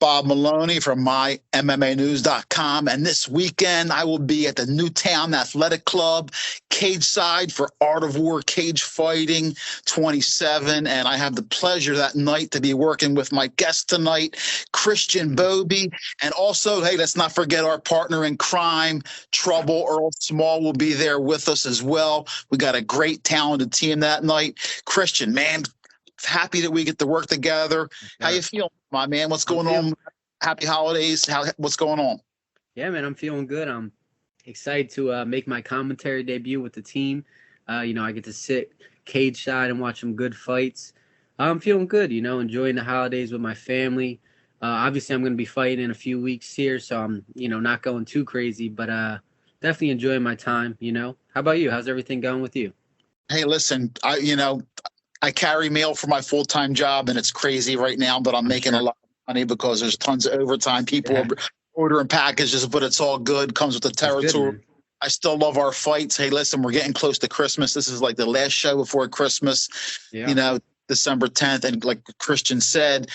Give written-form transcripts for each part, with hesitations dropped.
Bob Maloney from MyMMAnews.com. And this weekend, I will be at the Newtown Athletic Club, cage side for Art of War Cage Fighting 27. And I have the pleasure that night to be working with my guest tonight, Christian Bobe. And also, hey, let's not forget our partner in crime, Trouble Earl Small will be there with us as well. We got a great, talented team that night. Christian, man, happy that we get to work together. How you feeling, my man? What's going on? Happy holidays. What's going on? Yeah, man, I'm feeling good. I'm excited to make my commentary debut with the team. I get to sit cage side and watch some good fights. I'm feeling good, enjoying the holidays with my family. Obviously, I'm going to be fighting in a few weeks here, so I'm, not going too crazy, but definitely enjoying my time, How about you? How's everything going with you? Hey, listen, I carry mail for my full-time job, and it's crazy right now, but I'm making a lot of money because there's tons of overtime. People are ordering packages, but it's all good. Comes with the territory. Good, I still love our fights. Hey, listen, we're getting close to Christmas. This is like the last show before Christmas, December 10th. And like Christian said,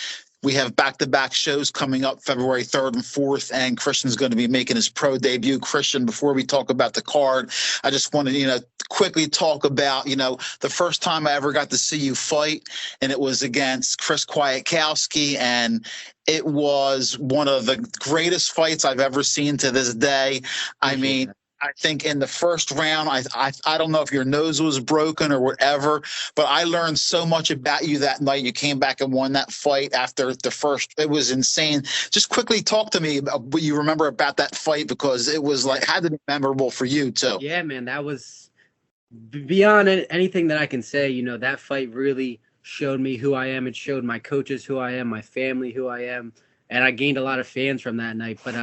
we have back-to-back shows coming up February 3rd and 4th, and Christian's going to be making his pro debut. Christian, before we talk about the card, I just want to, quickly talk about, the first time I ever got to see you fight, and it was against Chris Kwiatkowski, and it was one of the greatest fights I've ever seen to this day. I mean, I think in the first round, I don't know if your nose was broken or whatever, but I learned so much about you that night. You came back and won that fight after the first. It was insane. Just quickly talk to me about what you remember about that fight, because it was had to be memorable for you too. Yeah, man, that was beyond anything that I can say. That fight really showed me who I am. It showed my coaches who I am, my family who I am, and I gained a lot of fans from that night. But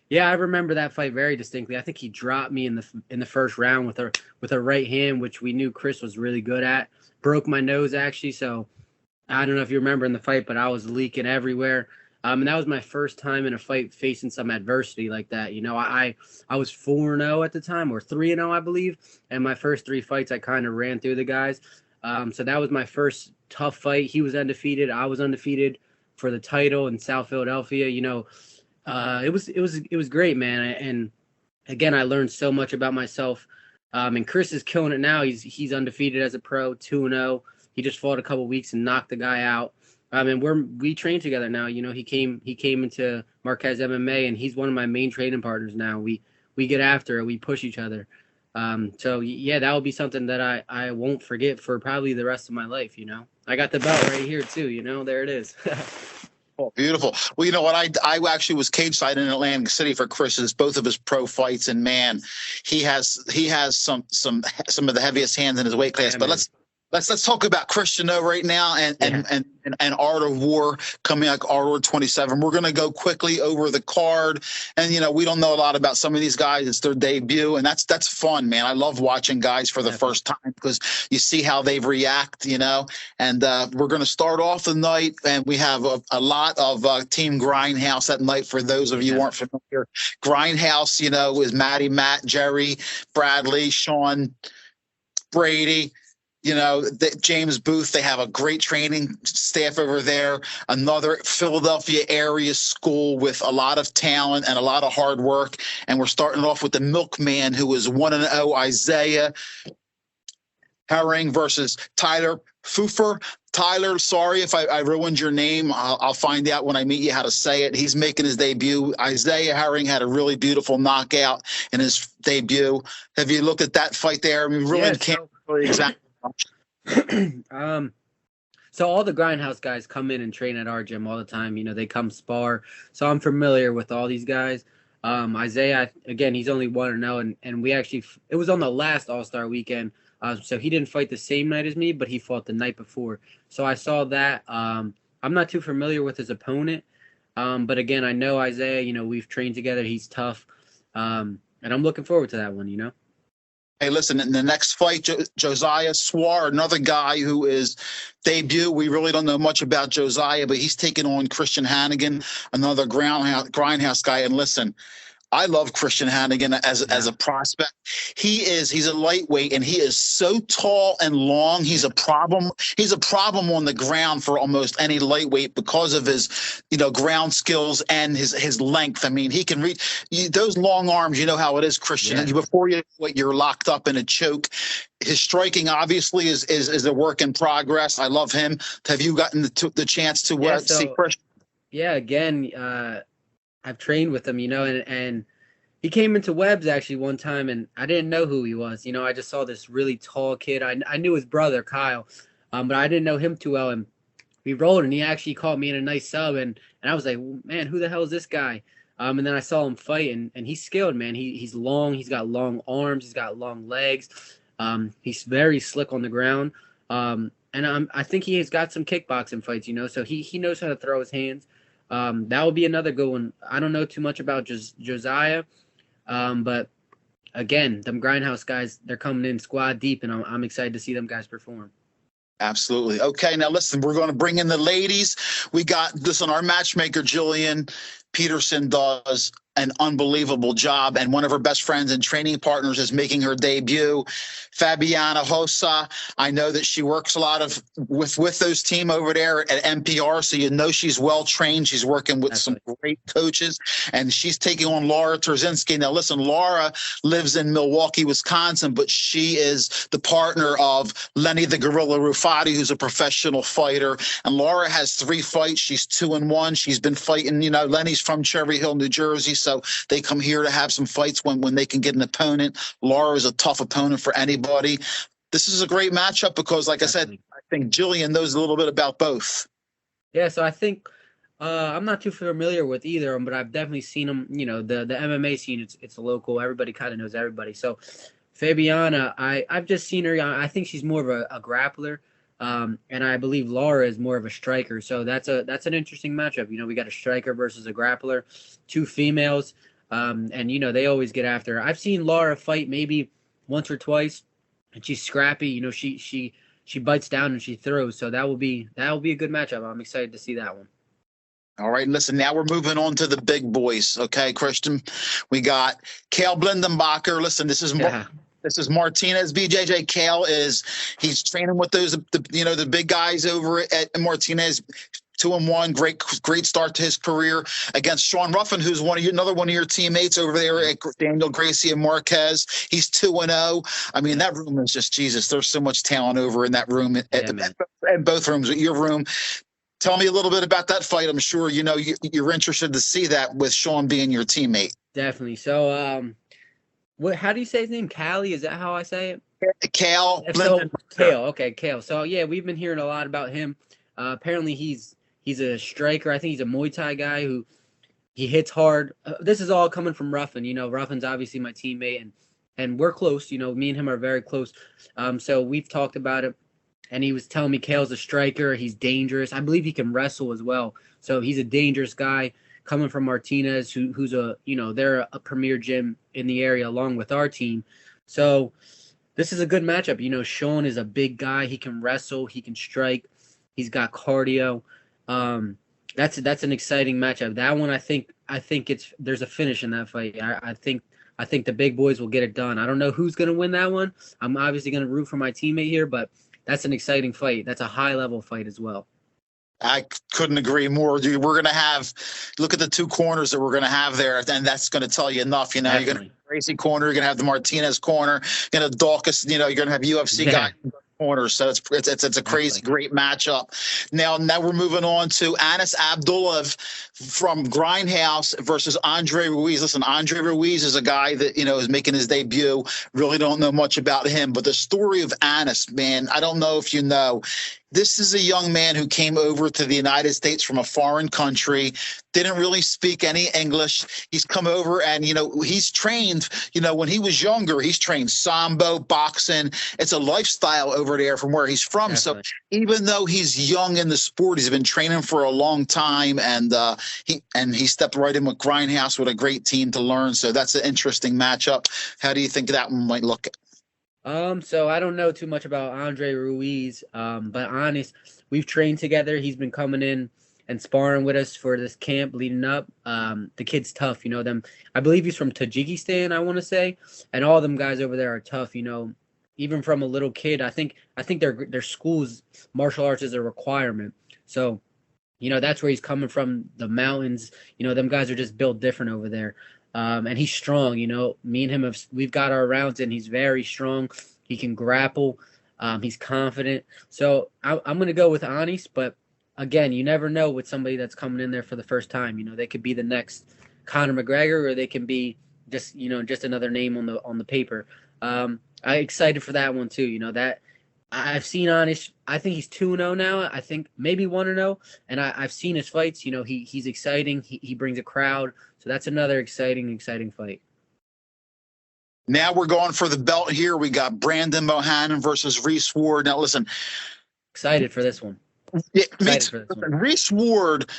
yeah, I remember that fight very distinctly. I think he dropped me in the first round with a right hand, which we knew Chris was really good at. Broke my nose, actually, so I don't know if you remember in the fight, but I was leaking everywhere. And that was my first time in a fight facing some adversity like that. I was 4-0 at the time, or 3-0, I believe, and my first 3 fights I kind of ran through the guys. So that was my first tough fight. He was undefeated. I was undefeated for the title in South Philadelphia. It was great, man. And again, I learned so much about myself. And Chris is killing it now. He's undefeated as a pro, 2-0. He just fought a couple weeks and knocked the guy out. And we train together now. He came into Marquez MMA, and he's one of my main training partners now. We get after it. We push each other. So yeah, that will be something that I won't forget for probably the rest of my life. I got the belt right here too. There it is. Oh, beautiful. Well, you know what? I actually was cage side in Atlantic City for both of his pro fights, and man, he has some of the heaviest hands in his weight class. Yeah, but let's talk about Christian though right now, and Art of War coming out, Art of War 27. We're going to go quickly over the card, and we don't know a lot about some of these guys. It's their debut, and that's fun, man. I love watching guys for the first time because you see how they react, And we're going to start off the night, and we have a lot of Team Grindhouse that night. For those of you who aren't familiar, Grindhouse, is Matty, Matt, Jerry, Bradley, Sean, Brady. James Booth, they have a great training staff over there. Another Philadelphia area school with a lot of talent and a lot of hard work. And we're starting off with the milkman, who is 1-0, Isaiah Herring versus Tyler Pfuffer. Tyler, sorry if I ruined your name. I'll find out when I meet you how to say it. He's making his debut. Isaiah Herring had a really beautiful knockout in his debut. Have you looked at that fight there? I mean, really can't really exactly. So all the Grindhouse guys come in and train at our gym all the time. They come spar. So I'm familiar with all these guys. Isaiah, again, he's only 1-0, and we actually, it was on the last All-Star weekend. So he didn't fight the same night as me, but he fought the night before. So I saw that. I'm not too familiar with his opponent. But again, I know Isaiah, we've trained together. He's tough. And I'm looking forward to that one, Hey, listen, in the next fight, Josiah Swar, another guy who is debut. We really don't know much about Josiah, but he's taking on Christian Hannigan, another Grindhouse guy. And listen, I love Christian Hannigan as a prospect. He's a lightweight, and he is so tall and long. He's a problem. He's a problem on the ground for almost any lightweight because of his, ground skills and his length. I mean, he can reach those long arms. You know how it is, Christian. Yeah. Before you're locked up in a choke. His striking obviously is a work in progress. I love him. Have you gotten the chance to see Christian? Yeah, again, I've trained with him, and he came into Webb's actually one time, and I didn't know who he was. I just saw this really tall kid. I knew his brother, Kyle, but I didn't know him too well. And we rolled, and he actually caught me in a nice sub, and I was like, man, who the hell is this guy? And then I saw him fight, and he's skilled, man. He's long. He's got long arms. He's got long legs. He's very slick on the ground. And I think he has got some kickboxing fights, so he knows how to throw his hands. That will be another good one. I don't know too much about Josiah, but again, them Grindhouse guys, they're coming in squad deep, and I'm excited to see them guys perform. Absolutely. Okay, now listen, we're going to bring in the ladies. We got this on our matchmaker, Jillian Peterson does an unbelievable job, and one of her best friends and training partners is making her debut, Fabiana Hossa. I know that she works a lot with those team over there at NPR, so she's well trained. She's working with some great coaches, and she's taking on Laura Terzinski. Now listen, Laura lives in Milwaukee, Wisconsin, but she is the partner of Lenny the Gorilla Rufati, who's a professional fighter, and Laura has 3 fights. She's 2-1. She's been fighting, Lenny's from Cherry Hill, New Jersey, so they come here to have some fights when they can get an opponent. Laura is a tough opponent for anybody. This is a great matchup because, like I said, I think Jillian knows a little bit about both. Yeah, so I think I'm not too familiar with either of them, but I've definitely seen them. The MMA scene, it's local. Everybody kind of knows everybody. So Fabiana, I've just seen her. I think she's more of a grappler. And I believe Laura is more of a striker. So that's an interesting matchup. We got a striker versus a grappler, 2 females. And they always get after her. I've seen Laura fight maybe once or twice, and she's scrappy. She bites down and she throws. So that will be a good matchup. I'm excited to see that one. All right, listen, now we're moving on to the big boys. Okay, Christian, we got Kale Blindenbacher. Listen, this is more. Yeah. This is Martinez. BJJ Kale he's training with the big guys over at Martinez. 2-1, great start to his career against Sean Ruffin, who's another one of your teammates over there at Daniel Gracie and Marquez. He's 2-0. I mean, that room is just Jesus. There's so much talent over in that room at both rooms. At your room. Tell me a little bit about that fight. I'm sure you're interested to see that with Sean being your teammate. Definitely. So, how do you say his name? Callie? Is that how I say it? Kale. Kale. Okay, Kale. So yeah, we've been hearing a lot about him. Apparently, he's a striker. I think he's a Muay Thai guy who he hits hard. This is all coming from Ruffin. Ruffin's obviously my teammate, and we're close. Me and him are very close. So we've talked about it, and he was telling me Kale's a striker. He's dangerous. I believe he can wrestle as well. So he's a dangerous guy. Coming from Martinez, who's they're a premier gym in the area along with our team. So this is a good matchup. Sean is a big guy. He can wrestle. He can strike. He's got cardio. That's an exciting matchup. That one, I think there's a finish in that fight. I think the big boys will get it done. I don't know who's going to win that one. I'm obviously going to root for my teammate here, but that's an exciting fight. That's a high-level fight as well. I couldn't agree more. We're going to look at the 2 corners that we're going to have there, and that's going to tell you enough. You're going to have the Gracie corner, you're going to have the Martinez corner, you're going to have Dawkins, you're going to have UFC guys in the corner. So it's a crazy, great matchup. Now we're moving on to Anas Abdullah from Grindhouse versus Andre Ruiz. Listen, Andre Ruiz is a guy that, is making his debut. Really don't know much about him, but the story of Anas, man, I don't know if you know. This is a young man who came over to the United States from a foreign country, didn't really speak any English. He's come over and, he's trained, when he was younger, he's trained Sambo, boxing. It's a lifestyle over there from where he's from. Definitely. So even though he's young in the sport, he's been training for a long time, and he stepped right in with Grindhouse with a great team to learn. So that's an interesting matchup. How do you think that one might look? So I don't know too much about Andre Ruiz, but honest, we've trained together. He's been coming in and sparring with us for this camp leading up. The kid's tough, you know them. I believe he's from Tajikistan, I want to say, and all them guys over there are tough. You know, even from a little kid. I think their schools martial arts is a requirement. So, you know, that's where he's coming from, the mountains. You know, them guys are just built different over there. And he's strong. You know, me and him we've got our rounds, and he's very strong. He can grapple. He's confident. So I'm going to go with Anis, but again, you never know with somebody that's coming in there for the first time. You know, they could be the next Conor McGregor, or they can be just, you know, just another name on the paper. I'm excited for that one too. You know, that I've seen Anis. I think he's 2-0 now. I think maybe 1-0, and I've seen his fights. You know, he's exciting. He brings a crowd, so that's another exciting fight. Now we're going for the belt here. We got Brandon Bohannon versus Reese Ward. Now listen, excited for this one. Yeah, Reese Ward,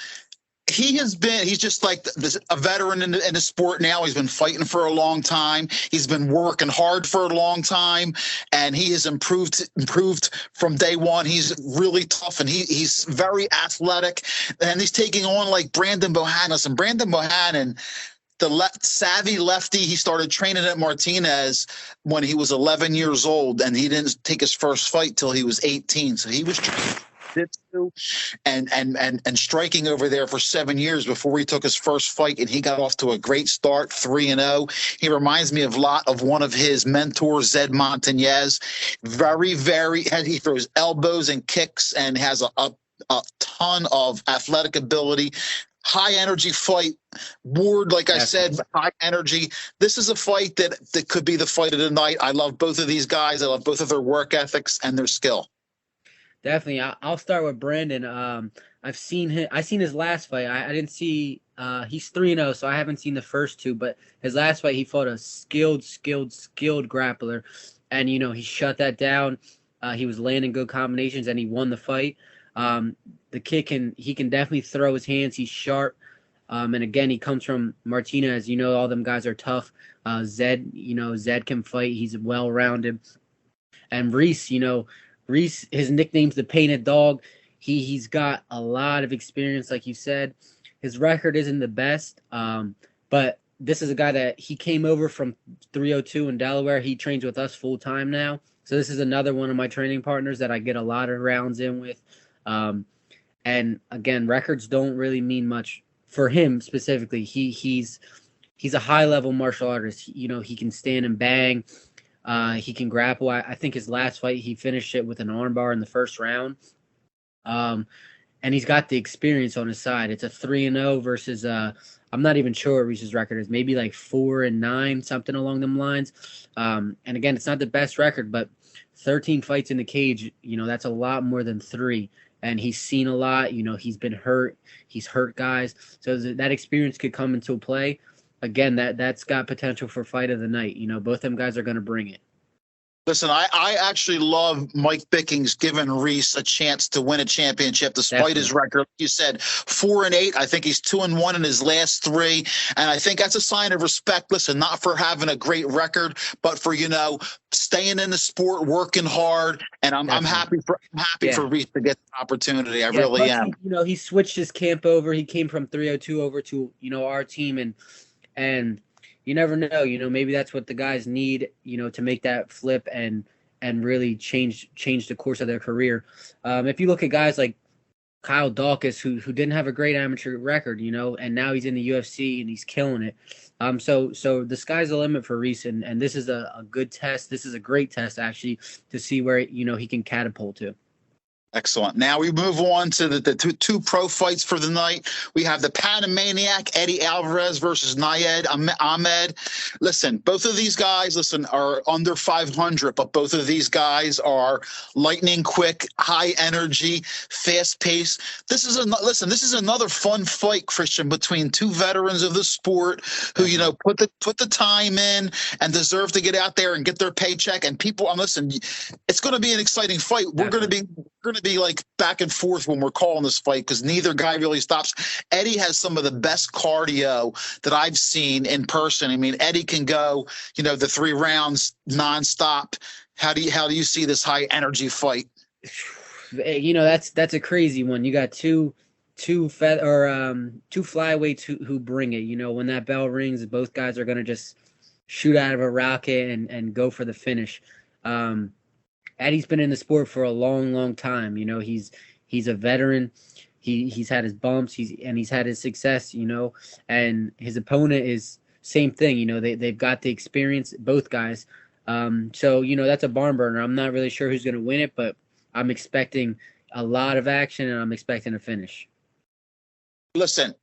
he's just like a veteran in the sport now. He's been fighting for a long time. He's been working hard for a long time, and he has improved from day one. He's really tough, and he's very athletic, and he's taking on like Brandon Bohannon. And Brandon Bohannon, the savvy lefty, he started training at Martinez when he was 11 years old, and he didn't take his first fight till he was 18. So he was and striking over there for 7 years before he took his first fight, and he got off to a great start, 3-0. He reminds me a lot of one of his mentors, Zed Montañez. Very, he throws elbows and kicks and has a ton of athletic ability. High energy fight. Ward, like I said, high energy. This is a fight that could be the fight of the night. I love both of these guys. I love both of their work ethics and their skill. Definitely. I'll start with Brandon. I've seen his last fight. I didn't see he's 3-0, so I haven't seen the first two, but his last fight he fought a skilled grappler, and you know, he shut that down. He was landing good combinations, and he won the fight. The kid he can definitely throw his hands. He's sharp. And again, he comes from Martinez. You know, all them guys are tough. Zed can fight. He's well-rounded. And Reese, his nickname's the Painted Dog. He's got a lot of experience, like you said. His record isn't the best, but this is a guy that he came over from 302 in Delaware. He trains with us full-time now. So this is another one of my training partners that I get a lot of rounds in with. And again, records don't really mean much for him specifically. He's a high-level martial artist. He can stand and bang. He can grapple. I think his last fight, he finished it with an armbar in the first round. And he's got the experience on his side. It's a 3-0 versus I'm not even sure what Reese's record is. Maybe like 4-9, something along them lines. And again, it's not the best record, but 13 fights in the cage, that's a lot more than 3. And he's seen a lot. He's been hurt. He's hurt guys. So that experience could come into play. Again, that's got potential for fight of the night. Both them guys are going to bring it. Listen, I actually love Mike Bickings giving Reese a chance to win a championship despite his record. Like you said, 4-8. I think he's 2-1 in his last 3. And I think that's a sign of respect. Listen, not for having a great record, but for, staying in the sport, working hard. And I'm happy for Reese to get the opportunity. I really am. He switched his camp over. He came from 302 over to, our team. And you never know, maybe that's what the guys need, to make that flip and really change the course of their career. If you look at guys like Kyle Dawkins, who didn't have a great amateur record, and now he's in the UFC and he's killing it. So the sky's the limit for Reese, and this is a good test. This is a great test, actually, to see where, he can catapult to. Excellent. Now we move on to the two pro fights for the night. We have the Panamaniac Eddie Alvarez versus Nayed Ahmed. Listen, both of these guys, are under 500, but both of these guys are lightning quick, high energy, fast pace. This is another fun fight, Christian, between two veterans of the sport who, put the time in and deserve to get out there and get their paycheck. And people, it's going to be an exciting fight. We're going to be like back and forth when we're calling this fight because neither guy really stops. Eddie has some of the best cardio that I've seen in person. Eddie can go, the 3 rounds nonstop. How do you see this high energy fight? That's a crazy one. You got two two two flyweights who bring it. You know, when that bell rings, both guys are gonna just shoot out of a rocket and go for the finish. Eddie's been in the sport for a long time. You know, he's a veteran. He's had his bumps. He's had his success. You know, and his opponent is same thing. You know, they've got the experience, both guys. So you know, that's a barn burner. I'm not really sure who's gonna win it, but I'm expecting a lot of action and I'm expecting a finish. Listen,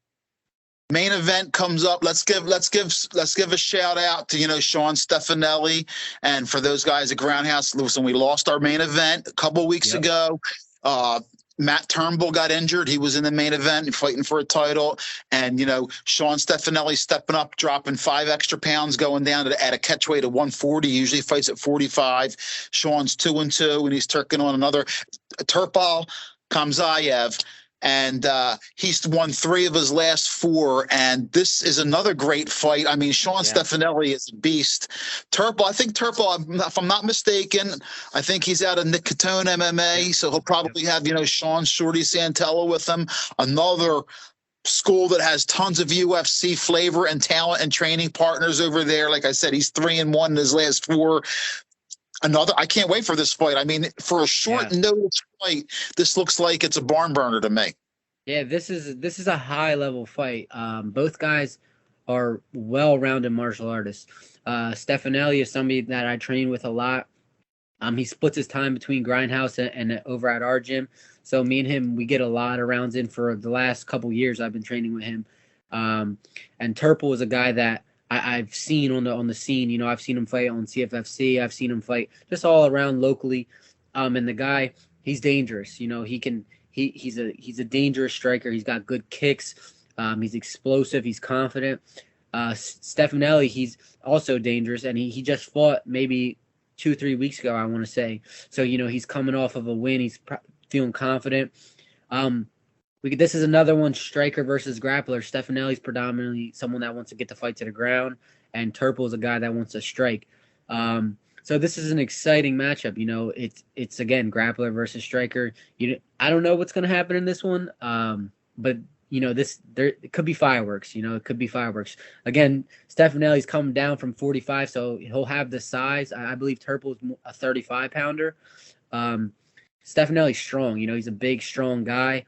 main event comes up. Let's give a shout out to, you know, Sean Stefanelli, and for those guys at Groundhouse. Listen, we lost our main event a couple of weeks ago. Matt Turnbull got injured. He was in the main event fighting for a title. And, you know, Sean Stefanelli stepping up, dropping 5 extra pounds, going down at a catch weight of 140. He usually fights at 45. Sean's 2-2, and he's taking on another Turpal Kamzayev. And he's won 3 of his last 4. And this is another great fight. I mean, Sean Stefanelli is a beast. I think Turpal, if I'm not mistaken, I think he's out of Nicotone MMA. So he'll probably have, you know, Sean Shorty Santella with him. Another school that has tons of UFC flavor and talent and training partners over there. Like I said, he's 3-1 in his last 4. I can't wait for this fight. I mean, for a short notice fight, this looks like it's a barn burner to me. Yeah, this is a high level fight. Both guys are well-rounded martial artists. Stefanelli is somebody that I train with a lot. He splits his time between Grindhouse and over at our gym. So me and him, we get a lot of rounds in. For the last couple years I've been training with him. And Turpal is a guy that I've seen on the scene. You know, I've seen him fight on CFFC. I've seen him fight just all around locally. And the guy, he's dangerous. You know, he's a dangerous striker. He's got good kicks. He's explosive. He's confident. Stefanelli, he's also dangerous, and he just fought maybe 2-3 weeks ago, I want to say. So, you know, he's coming off of a win. He's feeling confident. This is another one, striker versus grappler. Stefanelli's predominantly someone that wants to get the fight to the ground, and Turpal is a guy that wants to strike. So this is an exciting matchup. You know, it's again, grappler versus striker. I don't know what's going to happen in this one, but you know, it could be fireworks. You know, it could be fireworks. Again, Stefanelli's coming down from 45, so he'll have the size. I believe Turpal's a 35-pounder. Stefanelli's strong. You know, he's a big, strong guy.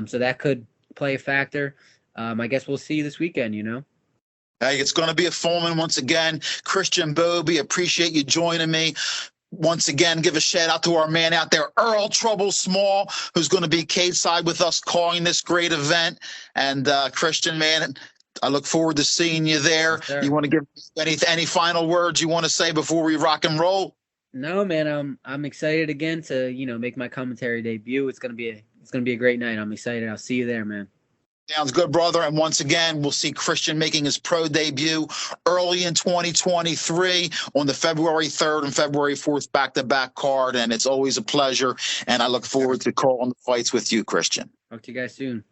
So that could play a factor. I guess we'll see this weekend, you know. Hey, it's going to be a full one once again. Christian Bobe, appreciate you joining me. Once again, give a shout out to our man out there, Earl Trouble Small, who's going to be cage side with us calling this great event. And Christian, man, I look forward to seeing you there. Yes, you want to give any final words you want to say before we rock and roll? No, man, I'm excited again to, you know, make my commentary debut. It's gonna be a great night. I'm excited. I'll see you there, man. Sounds good, brother. And once again, we'll see Christian making his pro debut early in 2023 on the February 3rd and February 4th back-to-back card. And it's always a pleasure. And I look forward to calling the fights with you, Christian. Talk to you guys soon.